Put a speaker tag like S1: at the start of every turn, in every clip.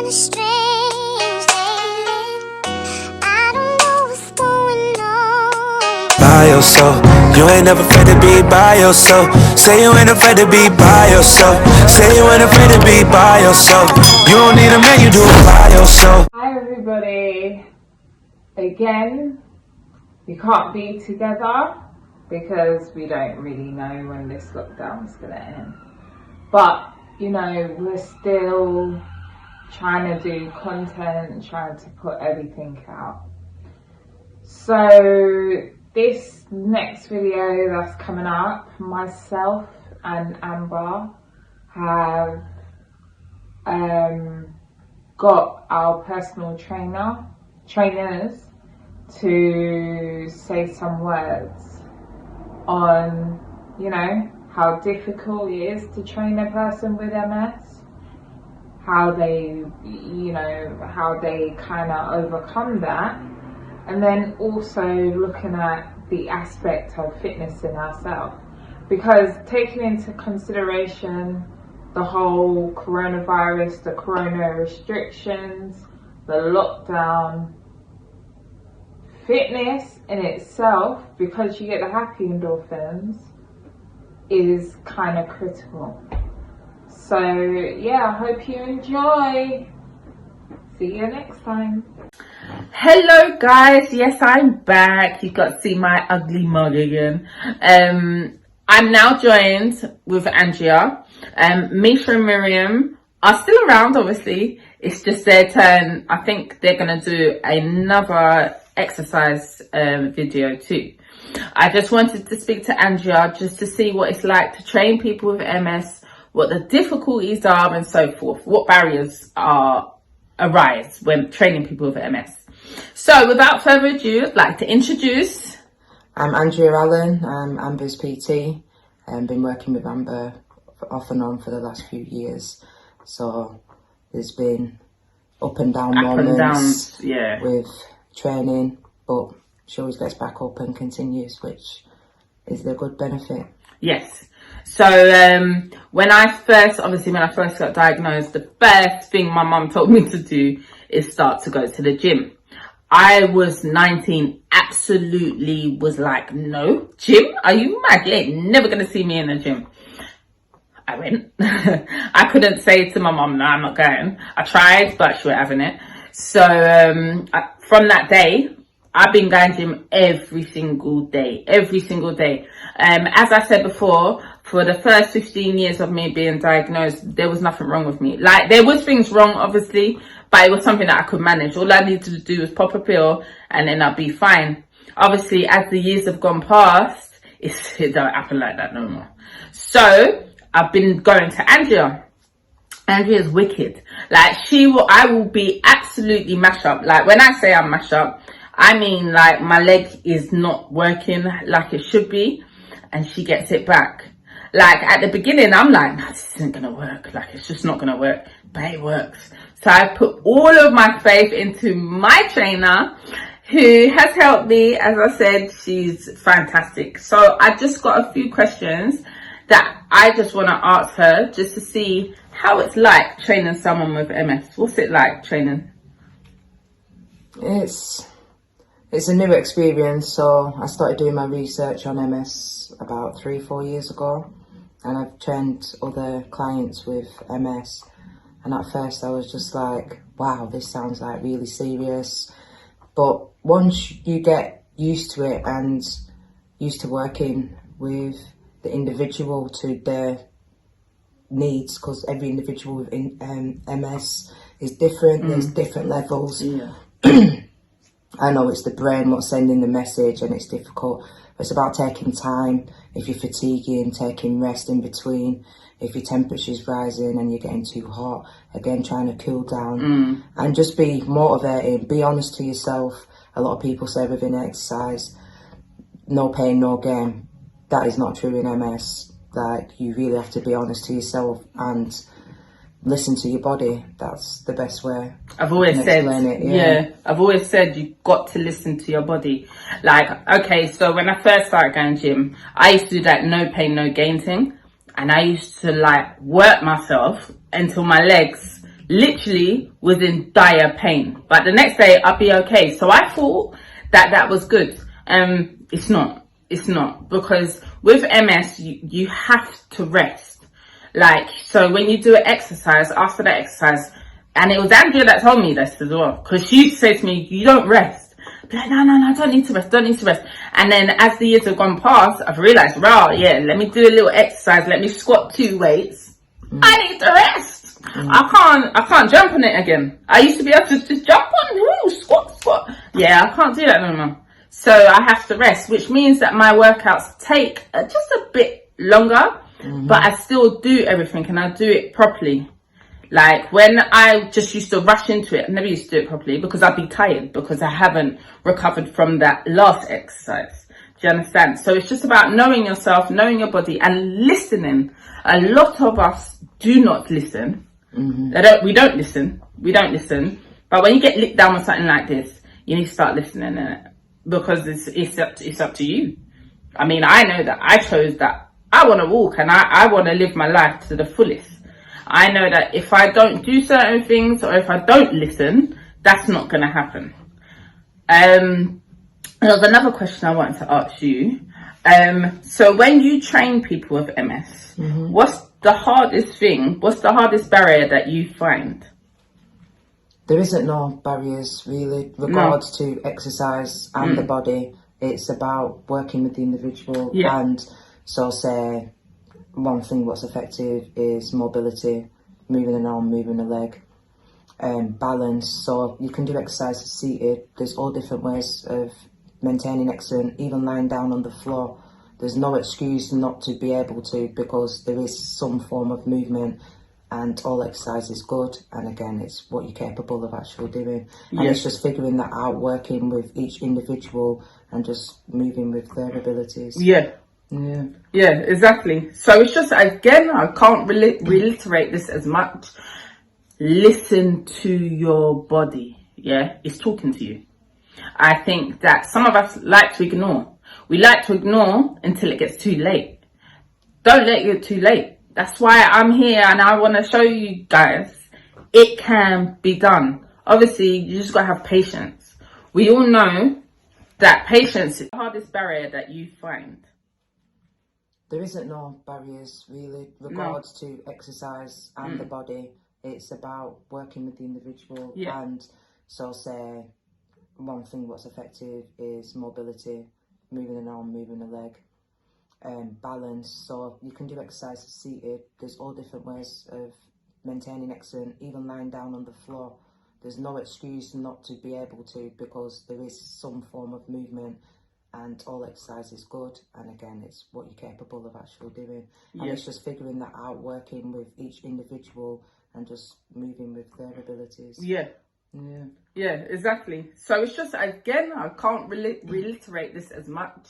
S1: kinda strange lately. I don't know what's going on.
S2: By yourself, you ain't never afraid to be by yourself. Say you ain't afraid to be by yourself. Say you ain't afraid to be by yourself. You don't need a man, you do it by yourself.
S3: Hi everybody. Again, we can't be together because we don't really know when this lockdown's gonna end. But you know, we're still trying to do content, trying to put everything out. So this next video that's coming up, myself and Amber have got our personal trainers to say some words on, you know, how difficult it is to train a person with MS, how they, you know, how they kind of overcome that, and then also looking at the aspect of fitness in ourselves, because taking into consideration the whole coronavirus, the corona restrictions, the lockdown, fitness in itself, because you get the happy endorphins, is kind of critical. So yeah, I hope you enjoy. See you next time. Hello guys, yes, I'm back. You got to see my ugly mug again. I'm now joined with Andrea. Misha and Miriam are still around, obviously. It's just their turn. I think they're gonna do another exercise video too. I just wanted to speak to Andrea just to see what it's like to train people with MS, what the difficulties are and so forth, what barriers arise when training people with MS. So without further ado, I'd like to introduce...
S4: I'm Andrea Allen, I'm Amber's PT, and been working with Amber off and on for the last few years. So there's been up and down moments
S3: yeah,
S4: with training, but she always gets back up and continues, which is the good benefit.
S3: Yes. So when I first got diagnosed, the first thing my mum told me to do is start to go to the gym. I was 19, absolutely was like, no, gym? Are you mad? You ain't never going to see me in a gym. I went. I couldn't say to my mum, no, I'm not going. I tried, but she wasn't having it. So from that day, I've been going to gym every single day. As I said before, for the first 15 years of me being diagnosed, there was nothing wrong with me. Like, there was things wrong, obviously, but it was something that I could manage. All I needed to do was pop a pill and then I'd be fine. Obviously, as the years have gone past, it don't happen like that no more. So I've been going to Andrea. Andrea's wicked. Like, I will be absolutely mashed up. Like, when I say I'm mashed up, I mean, like, my leg is not working like it should be, and she gets it back. Like, at the beginning, I'm like, no, this isn't gonna work. Like, it's just not gonna work, but it works. So I put all of my faith into my trainer, who has helped me. As I said, she's fantastic. So I just got a few questions that I just want to ask her, just to see how it's like training someone with MS. What's it like training?
S4: It's a new experience. So I started doing my research on MS about 3-4 years ago, and I've trained other clients with MS. And at first I was just like, wow, this sounds like really serious. But once you get used to it and used to working with the individual to their needs, because every individual with MS is different, there's different levels.
S3: Yeah.
S4: I know it's the brain what's sending the message, and it's difficult. It's about taking time. If you're fatiguing, taking rest in between. If your temperature's rising and you're getting too hot, again, trying to cool down. And just be motivated, be honest to yourself. A lot of people say within exercise, no pain, no gain. That is not true in MS. Like, you really have to be honest to yourself and listen to your body. That's the best way.
S3: I've always said,
S4: yeah,
S3: I've always said you've got to listen to your body. Like, okay, so when I first started going gym, I used to do that no pain, no gain thing. And I used to like work myself until my legs literally was in dire pain. But the next day I'd be okay. So I thought that that was good. It's not. It's not, because with MS you have to rest. Like, so when you do an exercise, after that exercise, and it was Andrea that told me this as well, because she said to me, you don't rest. Be like, no, I don't need to rest, don't need to rest. And then as the years have gone past, I've realised, wow, yeah, let me do a little exercise, let me squat 2 weights. I need to rest. I can't jump on it again. I used to be able to just jump on, squat. Yeah, I can't do that no more. So I have to rest, which means that my workouts take just a bit longer, but I still do everything and I do it properly. Like when I just used to rush into it, I never used to do it properly because I'd be tired because I haven't recovered from that last exercise. Do you understand? So it's just about knowing yourself, knowing your body and listening. A lot of us do not listen. We don't listen. But when you get licked down with something like this, you need to start listening, innit? Because it's up to you. I mean, I know that I chose that. I want to walk and I want to live my life to the fullest. I know that if I don't do certain things or if I don't listen, that's not going to happen. There was another question I wanted to ask you. So when you train people with MS, what's the hardest barrier that you find?
S4: There isn't no barriers really regards to exercise and the body. It's about working with the individual. And so say one thing what's effective is mobility, moving an arm, moving a leg, balance. So you can do exercises seated. There's all different ways of maintaining excellent, even lying down on the floor. There's no excuse not to be able to, because there is some form of movement. And all exercise is good, and again, it's what you're capable of actually doing. And it's just figuring that out, working with each individual and just moving with their abilities. Yeah, exactly. So it's just, again, I can't reiterate this as much. Listen to your body. Yeah, it's talking to you. I think that some of us like to ignore. We like to ignore until it gets too late. Don't let it get too late. That's why I'm here and I want to show you guys it can be done. Obviously, you just got to have patience. We all know that patience is the hardest barrier that you find. There isn't no barriers really regards to exercise and the body. It's about working with the individual. And so say one thing what's effective is mobility, moving an arm, moving a leg. Balance. So you can do exercises seated. There's all different ways of maintaining excellent, even lying down on the floor. There's no excuse not to be able to, because there is some form of movement, and all exercise is good. And again, it's what you're capable of actually doing. And it's just figuring that out, working with each individual and just moving with their abilities. Yeah, exactly. So it's just, again, I can't reiterate this as much.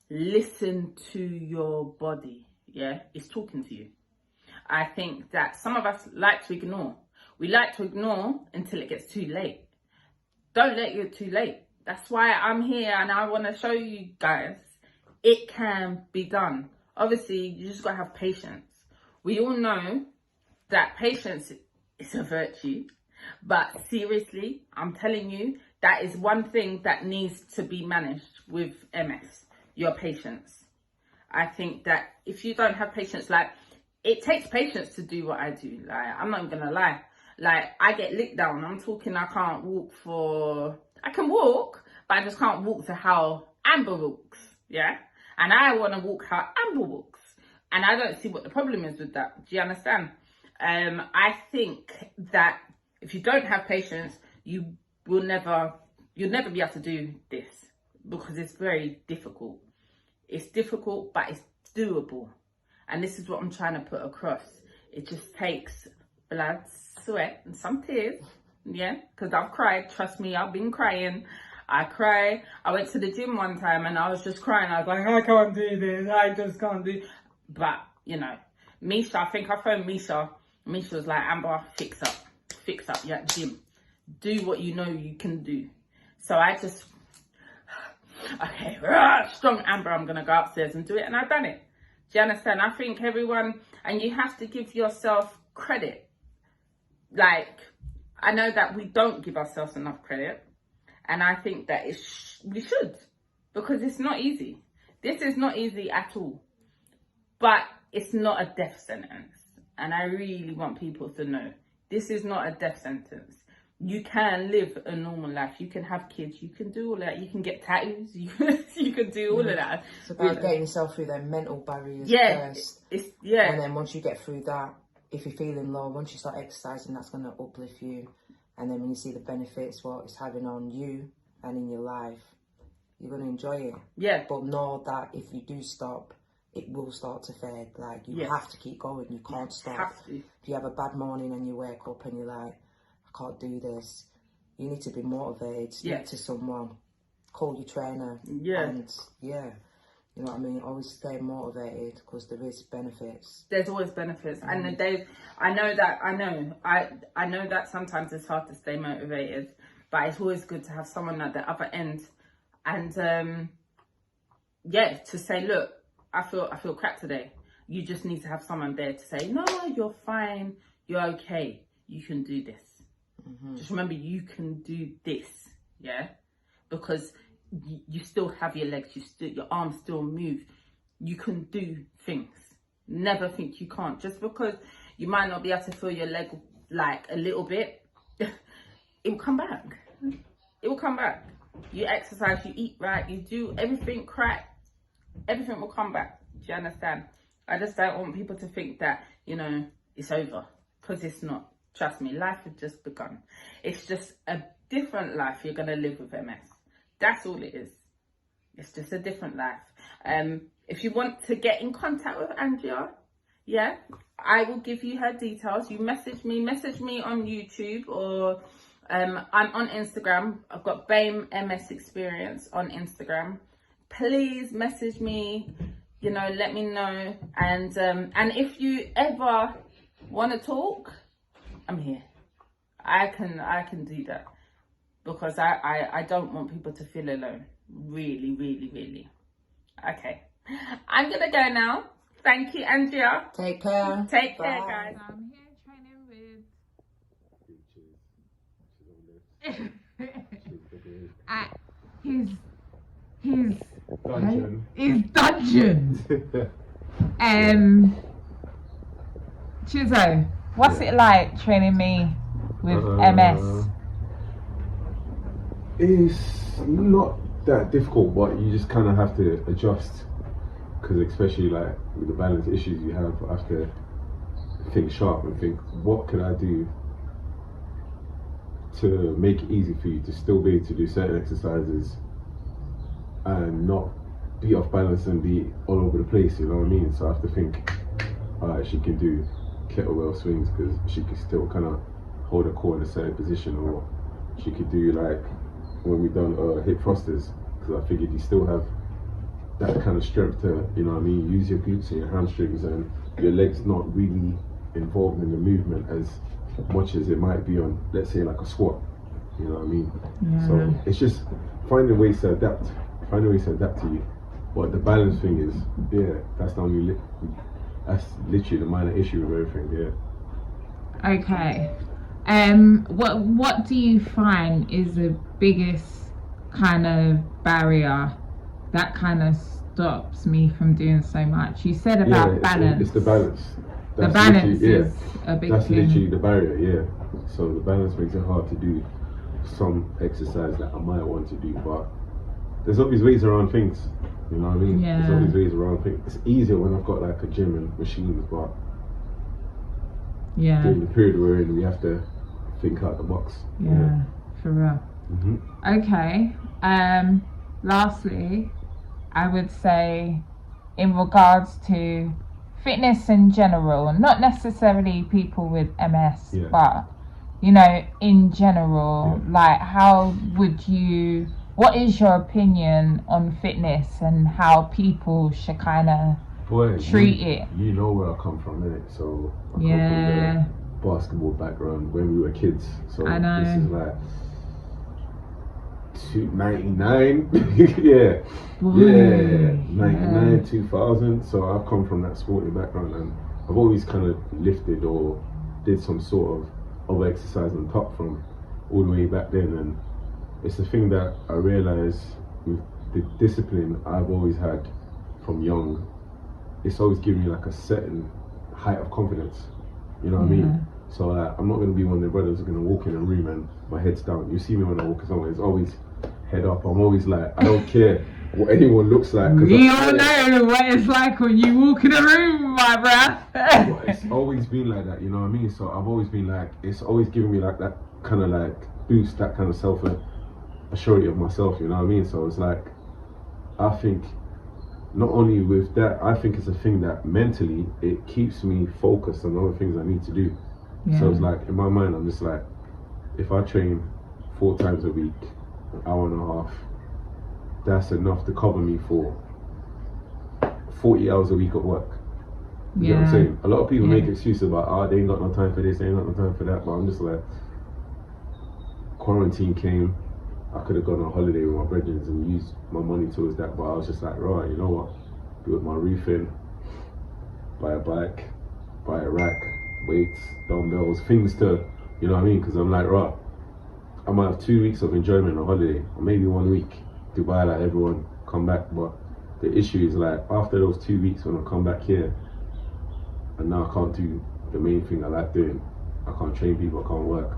S4: Listen to your body. It's talking to you. I think that some of us like to ignore. We like to ignore until it gets too late. Don't let it get too late. That's why I'm here and I want to show you guys it can be done. Obviously, you just got to have patience. We all know that patience is a virtue, but seriously, I'm telling you, that is one thing that needs to be managed with MS. Your patience. I think that if you don't have patience, like, it takes patience to do what I do. Like, I'm not gonna lie. Like, I get licked down. I'm talking, I can't walk I can walk, but I just can't walk to how Amber walks. Yeah? And I want to walk how Amber walks. And I don't see what the problem is with that. Do you understand? I think that if you don't have patience, you'll never be able to do this, because it's very difficult. It's difficult, but it's doable. And this is what I'm trying to put across. It just takes blood, sweat, and some tears. Yeah, because I've cried. Trust me, I've been crying. I cry. I went to the gym one time and I was just crying. I was like, I can't do this. I just can't do. But, you know, Misha, I think I phoned Misha. Misha was like, Amber, fix up. You're at the gym. Do what you know you can do. So I just... Okay, strong Amber, I'm going to go upstairs and do it. And I've done it. Do you understand? I think everyone, and you have to give yourself credit.
S3: like, I know that we don't give ourselves enough credit, and I think that we should, because it's not easy. This is not easy at all, but it's not a death sentence. And I really want people to know, this is not a death sentence. You can live a normal life. You can have kids. You can do all that. You can get tattoos. You can do all of that.
S4: It's about getting yourself through their mental barriers first.
S3: And
S4: then once you get through that, if you're feeling low, once you start exercising, that's going to uplift you. And then when you see the benefits, what it's having on you and in your life, you're going to enjoy it.
S3: Yeah.
S4: But know that if you do stop, it will start to fade. Like, you have to keep going. You can't stop. If you have a bad morning and you wake up and you're like, I can't do this, you need to be motivated. Speak to someone. Call your trainer. And you know what I mean? Always stay motivated, because there is benefits.
S3: There's always benefits. And I know that sometimes it's hard to stay motivated, but it's always good to have someone at the other end. And to say, look, I feel crap today. You just need to have someone there to say, no, you're fine, you're okay, you can do this. Just remember, you can do this, because you still have your legs, your arms still move. You can do things. Never think you can't. Just because you might not be able to feel your leg like a little bit, it will come back. It will come back. You exercise, you eat right, you do everything correct, everything will come back. Do you understand? I just don't want people to think that, it's over, because it's not. Trust me, life has just begun. It's just a different life you're going to live with MS. That's all it is. It's just a different life. If you want to get in contact with Andrea, I will give you her details. You message me on YouTube, or I'm on Instagram. I've got BAME MS Experience on Instagram. Please message me, let me know. And if you ever want to talk, I'm here. I can do that, because I don't want people to feel alone. Really, really, really. Okay. I'm gonna go now. Thank you, Andrea.
S4: Take care.
S3: Take care, guys.
S5: I'm here training with at his
S6: dungeon.
S5: His dungeon. Chizo, what's it like training me with MS?
S6: It's not that difficult, but you just kind of have to adjust, because especially like with the balance issues you have, I have to think sharp and think, what can I do to make it easy for you to still be able to do certain exercises and not be off balance and be all over the place, you know what I mean? So I have to think, alright, she can do kettlebell swings because she can still kind of hold her core in a certain position, or she could do like when we done hip thrusters, because I figured you still have that kind of strength to, you know what I mean, use your glutes and your hamstrings, and your legs not really involved in the movement as much as it might be on, let's say, like a squat, you know what I mean? So it's just finding ways to adapt to you. But the balance thing is, that's the only that's literally the minor issue with everything.
S5: Okay. What do you find is the biggest kind of barrier that kind of stops me from doing so much? You said about balance. It's
S6: the balance.
S5: The balance is a big thing.
S6: That's literally the barrier, So the balance makes it hard to do some exercise that I might want to do, but there's always ways around things, you know what I mean? There's always ways around things. It's easier when I've got like a gym and machines, but during the period we're in, we have to think out the box.
S5: For real. Okay. Lastly, I would say, in regards to fitness in general, not necessarily people with MS, but in general, like what is your opinion on fitness and how people should kind of treat it?
S6: You know where I come from, innit? So I come from the basketball background when we were kids. So
S5: I know.
S6: This is like 99 99 2000. So I've come from that sporting background, and I've always kind of lifted or did some sort of of exercise on top from all the way back then. And it's the thing that I realize with the discipline I've always had from young, it's always given me like a certain height of confidence. You know what I mean? So like, I'm not going to be one of the brothers who's going to walk in a room and my head's down. You see me when I walk somewhere, it's always head up. I'm always like, I don't care what anyone looks like.
S5: We all know what it's like when you walk in a room, my bruh.
S6: But it's always been like that, you know what I mean? So I've always been like, it's always given me like that kind of like boost, that kind of self-assurity of myself, you know what I mean? So it's like, I think not only with that, I think it's a thing that mentally it keeps me focused on other things I need to do. So it's like, in my mind, I'm just like, if I train 4 times a week, an hour and a half, that's enough to cover me for 40 hours a week of work. You know what I'm saying? A lot of people make excuses about, they ain't got no time for this, they ain't got no time for that, but I'm just like, quarantine came, I could have gone on holiday with my brethren and used my money towards that, but I was just like, right, you know what, build my roofing, buy a bike, buy a rack, weights, dumbbells, things to, you know what I mean? Because I'm like, right, I might have 2 weeks of enjoyment on holiday, or maybe 1 week, Dubai, like everyone, come back. But the issue is like, after those 2 weeks when I come back here, and now I can't do the main thing I like doing, I can't train people, I can't work.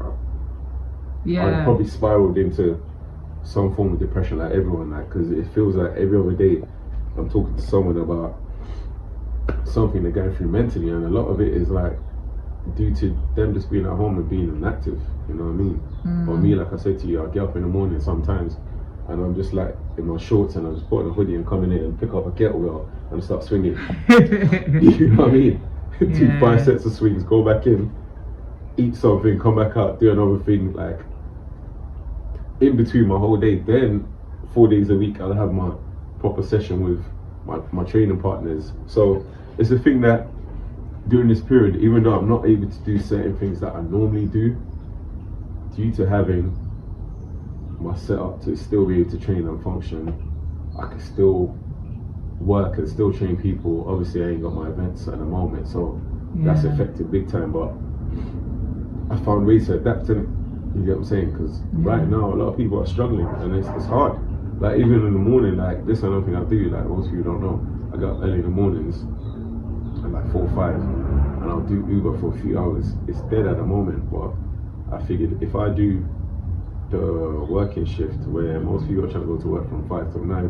S6: I'd probably spiraled into some form of depression like everyone, like, because it feels like every other day I'm talking to someone about something they're going through mentally, and a lot of it is like due to them just being at home and being inactive, you know what I mean? Or me, like I said to you, I get up in the morning sometimes and I'm just like in my shorts and I'm just putting a hoodie and coming in and pick up a kettlebell and start swinging. You know what I mean? Do 5 sets of swings, go back in, eat something, come back out, do another thing, like in between my whole day. Then 4 days a week I'll have my proper session with my training partners. So it's a thing that during this period, even though I'm not able to do certain things that I normally do, due to having my setup to still be able to train and function, I can still work and still train people. Obviously I ain't got my events at the moment, so that's affected big time, but I found ways to adapt to it. You get what I'm saying? Because right now a lot of people are struggling and it's hard. Like even in the morning, like this is another thing I do, like most people don't know, I got early in the mornings at like 4 or 5 and I'll do Uber for a few hours. It's dead at the moment, but I figured if I do the working shift where most people are trying to go to work from 5 to 9,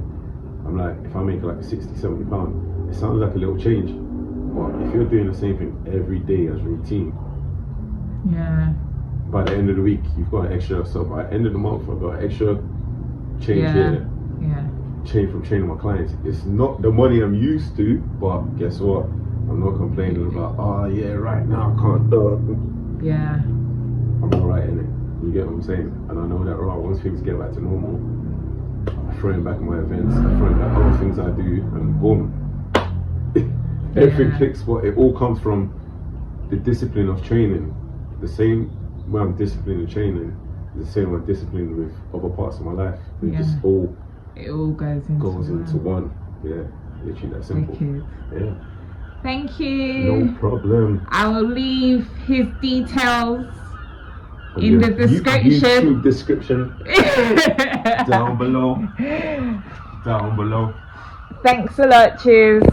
S6: I'm like, if I make like 60-70 pounds, it sounds like a little change, but if you're doing the same thing every day as routine, by the end of the week you've got an extra. So by the end of the month I've got extra change here, change from training my clients. It's not the money I'm used to, but guess what, I'm not complaining about, right now I can't I'm alright in it. You get what I'm saying? And I know that once things get back to normal, I throw in back my events, I throw in back other things I do, and boom, everything clicks. But it all comes from the discipline of training. The same way I'm disciplined in training, the same way I'm disciplined with other parts of my life. It just all goes into one. Yeah, literally that simple. Yeah.
S5: Thank you.
S6: No problem.
S5: I will leave his details in the
S6: YouTube description down below. Down below.
S5: Thanks a lot. Cheers.